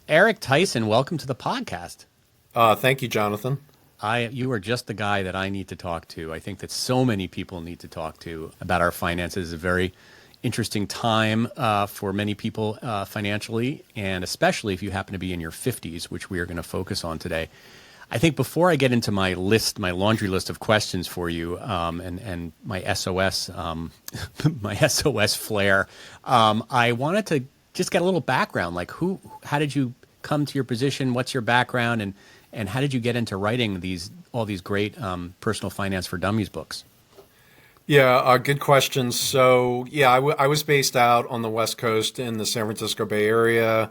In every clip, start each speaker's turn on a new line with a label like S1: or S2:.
S1: Eric Tyson, welcome to the podcast.
S2: Thank you, Jonathan.
S1: You are just the guy that I need to talk to. I think that so many people need to talk to about our finances. It's a very interesting time for many people financially, and especially if you happen to be in your 50s, which we are going to focus on today. I think before I get into my list, my laundry list of questions for you, and my SOS, my SOS flair, I wanted to just get a little background. Like, how did you come to your position? What's your background, and how did you get into writing all these great personal finance for dummies books?
S2: Yeah, good question. So, yeah, I was based out on the West Coast in the San Francisco Bay Area.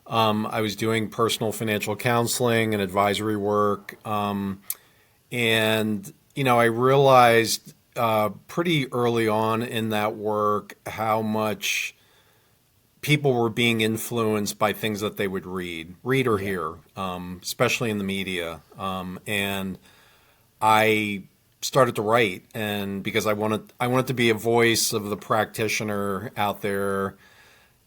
S2: I was doing personal financial counseling and advisory work. I realized pretty early on in that work how much people were being influenced by things that they would read or
S1: Yeah.
S2: hear, especially in the media. And I started to write, and because I wanted to be a voice of the practitioner out there.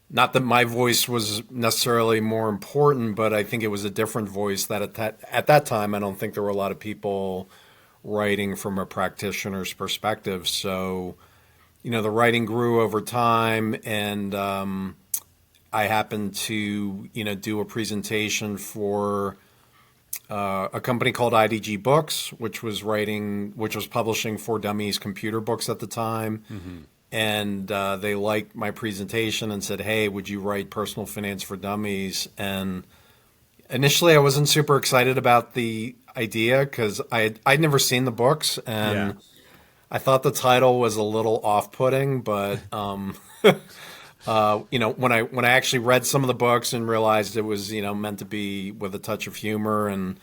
S2: Not that my voice was necessarily more important, but I think it was a different voice that at that time I don't think there were a lot of people writing from a practitioner's perspective. So, the writing grew over time, and I happened to do a presentation for a company called IDG Books, which was publishing for dummies computer books at the time.
S1: Hmm.
S2: And they liked my presentation and said, "Hey, would you write personal finance for dummies?" And initially, I wasn't super excited about the idea because I'd never seen the books,
S1: Yeah.
S2: and I thought the title was a little off-putting. But when I actually read some of the books and realized it was meant to be with a touch of humor, and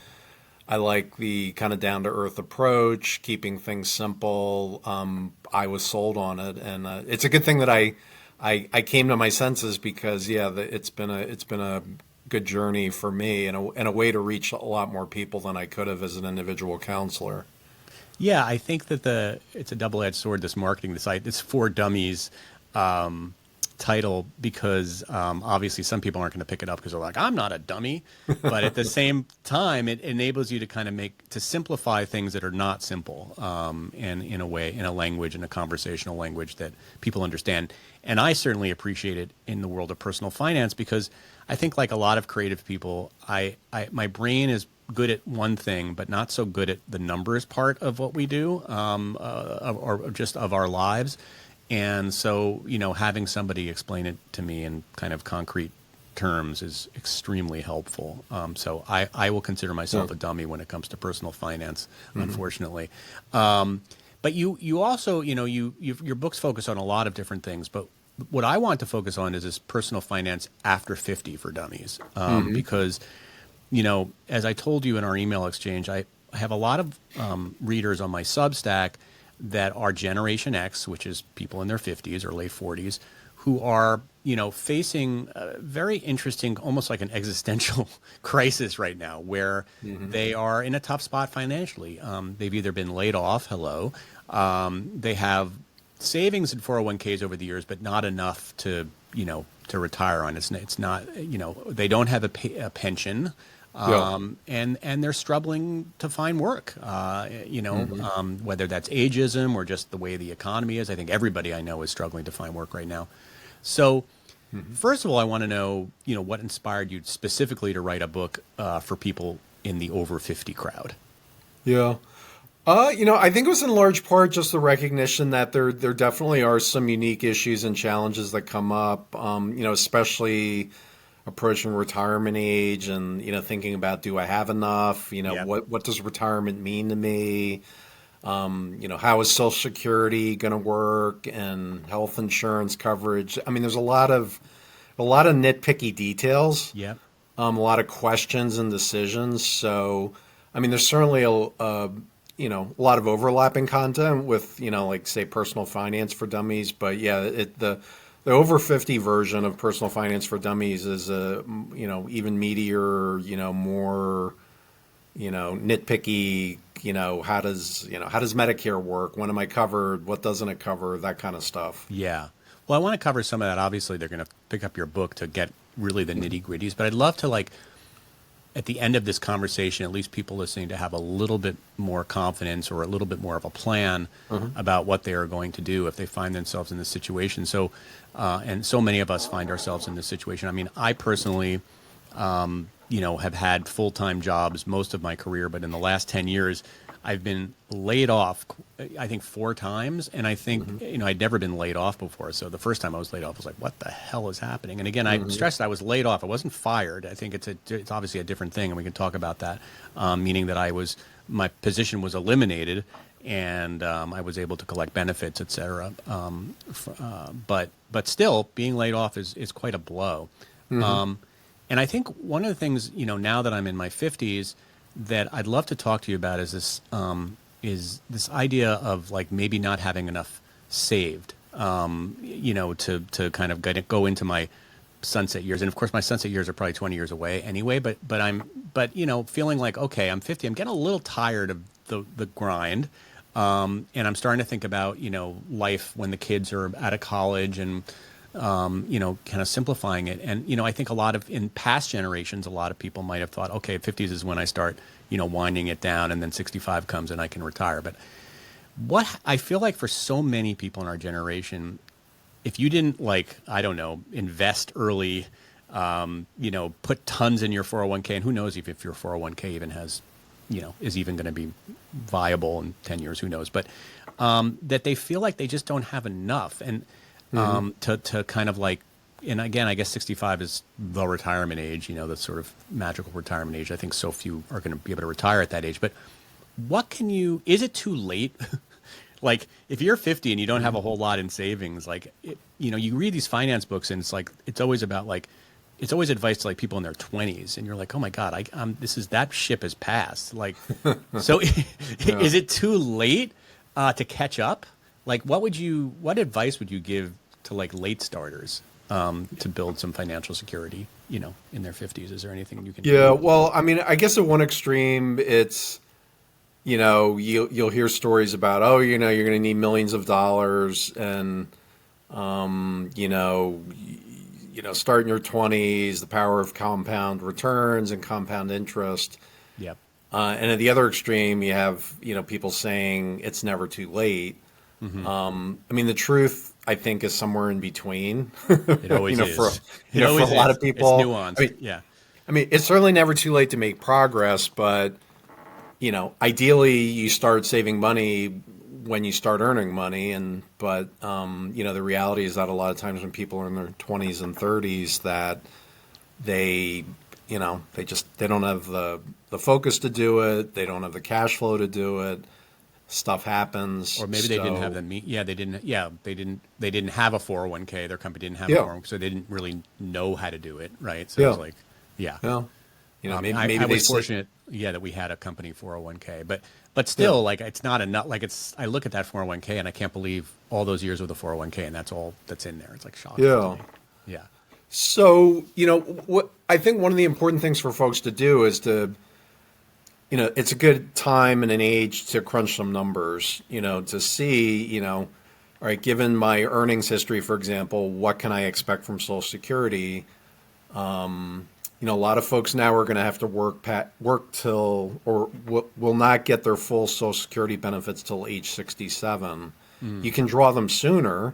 S2: I like the kind of down to earth approach, keeping things simple. I was sold on it, and it's a good thing that I came to my senses because it's been a good journey for me and a way to reach a lot more people than I could have as an individual counselor.
S1: Yeah, I think that it's a double-edged sword. This marketing, this for dummies title, because obviously some people aren't going to pick it up because they're like, I'm not a dummy. But at the same time, it enables you to kind of to simplify things that are not simple, and in a way, in a language, in a conversational language that people understand. And I certainly appreciate it in the world of personal finance because I think, like a lot of creative people, my brain is good at one thing, but not so good at the numbers part of what we do, or just of our lives. And so, having somebody explain it to me in kind of concrete terms is extremely helpful. So I will consider
S2: Yeah.
S1: myself a dummy when it comes to personal finance,
S2: hmm
S1: unfortunately. But you also, your books focus on a lot of different things, but what I want to focus on is this personal finance after 50 for dummies,
S2: hmm
S1: because as I told you in our email exchange, I have a lot of readers on my Substack that are Generation X, which is people in their 50s or late 40s, who are, facing a very interesting, almost like an existential crisis right now, where
S2: hmm
S1: they are in a tough spot financially. They've either been laid off, hello, they have savings and 401ks over the years, but not enough to retire on. It's not, they don't have a pension,
S2: Yeah.
S1: and they're struggling to find work.
S2: hmm
S1: Whether that's ageism or just the way the economy is. I think everybody I know is struggling to find work right now. So,
S2: hmm
S1: first of all, I want to know, what inspired you specifically to write a book for people in the over 50 crowd.
S2: Yeah. I think it was in large part just the recognition that there definitely are some unique issues and challenges that come up. Especially approaching retirement age and thinking about, do I have enough?
S1: Yeah.
S2: What does retirement mean to me? How is Social Security going to work and health insurance coverage? I mean, there's a lot of nitpicky details,
S1: Yeah.
S2: a lot of questions and decisions. So, I mean, there's certainly a lot of overlapping content with, like, say, personal finance for dummies. But yeah, the over 50 version of personal finance for dummies is even meatier, more, nitpicky. How does Medicare work? When am I covered? What doesn't it cover? That kind of stuff.
S1: Yeah. Well, I want to cover some of that. Obviously, they're going to pick up your book to get really the nitty gritties. But I'd love to like at the end of this conversation, at least people listening to have a little bit more confidence or a little bit more of a plan about what they are going to do if they find themselves in this situation. So, and so many of us find ourselves in this situation. I mean, I personally, have had full-time jobs most of my career, but in the last 10 years, I've been laid off, I think 4 times. And I think, I'd never been laid off before. So the first time I was laid off, I was like, what the hell is happening? And again, I stressed I was laid off. I wasn't fired. I think it's obviously a different thing. And we can talk about that, meaning that my position was eliminated and I was able to collect benefits, et cetera. But still being laid off is quite a blow. And I think one of the things, now that I'm in my 50s, that I'd love to talk to you about is this idea of like maybe not having enough saved, to kind of go into my sunset years. And of course, my sunset years are probably 20 years away anyway. But feeling like, okay, I'm 50. I'm getting a little tired of the grind, and I'm starting to think about life when the kids are out of college and kind of simplifying it. And, I think in past generations, a lot of people might have thought, okay, 50s is when I start, winding it down, and then 65 comes and I can retire. But what I feel like for so many people in our generation, if you didn't invest early, put tons in your 401k, and who knows if your 401k even has, is even going to be viable in 10 years, who knows, but that they feel like they just don't have enough. And to kind of like, and again, I guess 65 is the retirement age, the sort of magical retirement age. I think so few are going to be able to retire at that age. But is it too late? Like if you're 50 and you don't have a whole lot in savings, you read these finance books and it's always about it's always advice to like people in their 20s. And you're like, oh my God, that ship has passed. Like, so is it too late to catch up? Like, what advice would you give to like late starters to build some financial security, in their 50s? Is there anything you can do?
S2: Yeah, well, I mean, I guess at one extreme, it's, you'll hear stories about, you're going to need millions of dollars and, start in your 20s, the power of compound returns and compound interest.
S1: Yep.
S2: And at the other extreme, you have, people saying it's never too late. I mean, the truth, I think, is somewhere in between.
S1: It always is.
S2: For a lot of people,
S1: it's nuanced.
S2: I mean, it's certainly never too late to make progress, but ideally, you start saving money when you start earning money. But the reality is that a lot of times when people are in their 20s and 30s, that they don't have the focus to do it. They don't have the cash flow to do it. Stuff happens,
S1: or maybe they didn't have the meat. Yeah, they didn't have a 401k. Their company didn't have a 401k, so they didn't really know how to do it, right? So it's like, maybe I was fortunate, that we had a company 401k, but still, like it's not enough. Like I look at that 401k and I can't believe all those years with a 401k and that's all that's in there. It's like shocking.
S2: Yeah,
S1: yeah.
S2: So what I think one of the important things for folks to do is to. It's a good time and an age to crunch some numbers, to see, all right, given my earnings history, for example, what can I expect from Social Security? A lot of folks now are going to have to work till, or will not get their full Social Security benefits till age 67. You can draw them sooner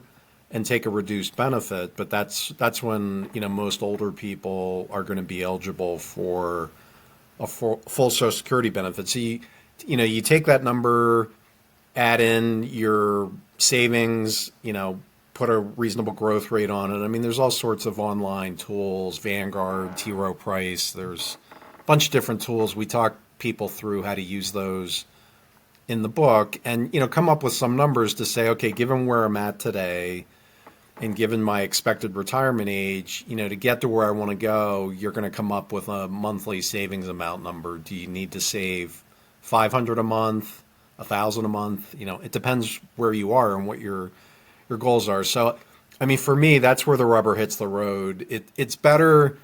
S2: and take a reduced benefit, but that's when, most older people are going to be eligible for a full Social Security benefit. So you take that number, add in your savings, put a reasonable growth rate on it. I mean, there's all sorts of online tools, Vanguard, T. Rowe Price. There's a bunch of different tools. We talk people through how to use those in the book and, come up with some numbers to say, okay, given where I'm at today, and given my expected retirement age, to get to where I want to go, you're going to come up with a monthly savings amount number. Do you need to save $500 a month, $1,000 a month? It depends where you are and what your goals are. So, I mean, for me, that's where the rubber hits the road. It's better.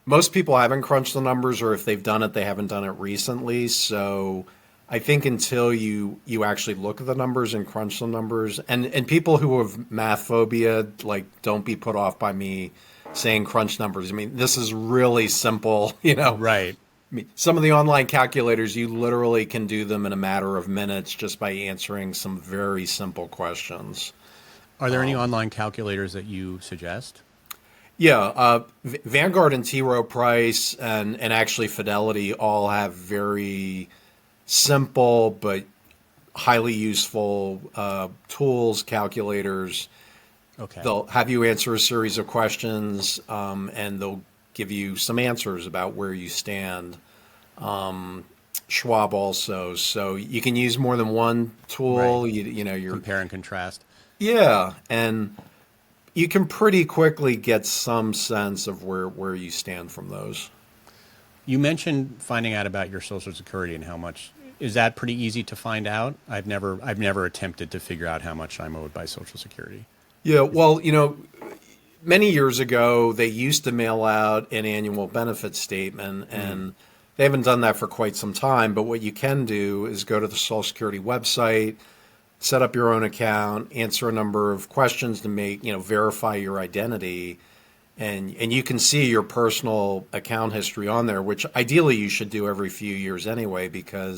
S2: Most people haven't crunched the numbers, or if they've done it, they haven't done it recently. So I think until you actually look at the numbers and crunch the numbers, and people who have math phobia, like, don't be put off by me saying crunch numbers. I mean, this is really simple, you know.
S1: Right.
S2: I mean, some of the online calculators, you literally can do them in a matter of minutes just by answering some very simple questions.
S1: Are there any online calculators that you suggest?
S2: Yeah, Vanguard and T. Rowe Price and actually Fidelity all have very simple but highly useful tools, calculators.
S1: Okay.
S2: They'll have you answer a series of questions, and they'll give you some answers about where you stand. Schwab also, so you can use more than one
S1: Right.
S2: tool. You know, you're
S1: Compare and contrast.
S2: yeah, and you can pretty quickly get some sense of where you stand from those.
S1: You mentioned finding out about your Social Security and how much. Is that pretty easy to find out? I've never attempted to figure out how much I'm owed by Social Security.
S2: Yeah, well, you know, many years ago, they used to mail out an annual benefit statement, and they haven't done that for quite some time. But what you can do is go to the Social Security website, set up your own account, answer a number of questions to make, you know, verify your identity, and you can see your personal account history on there, which ideally you should do every few years anyway, because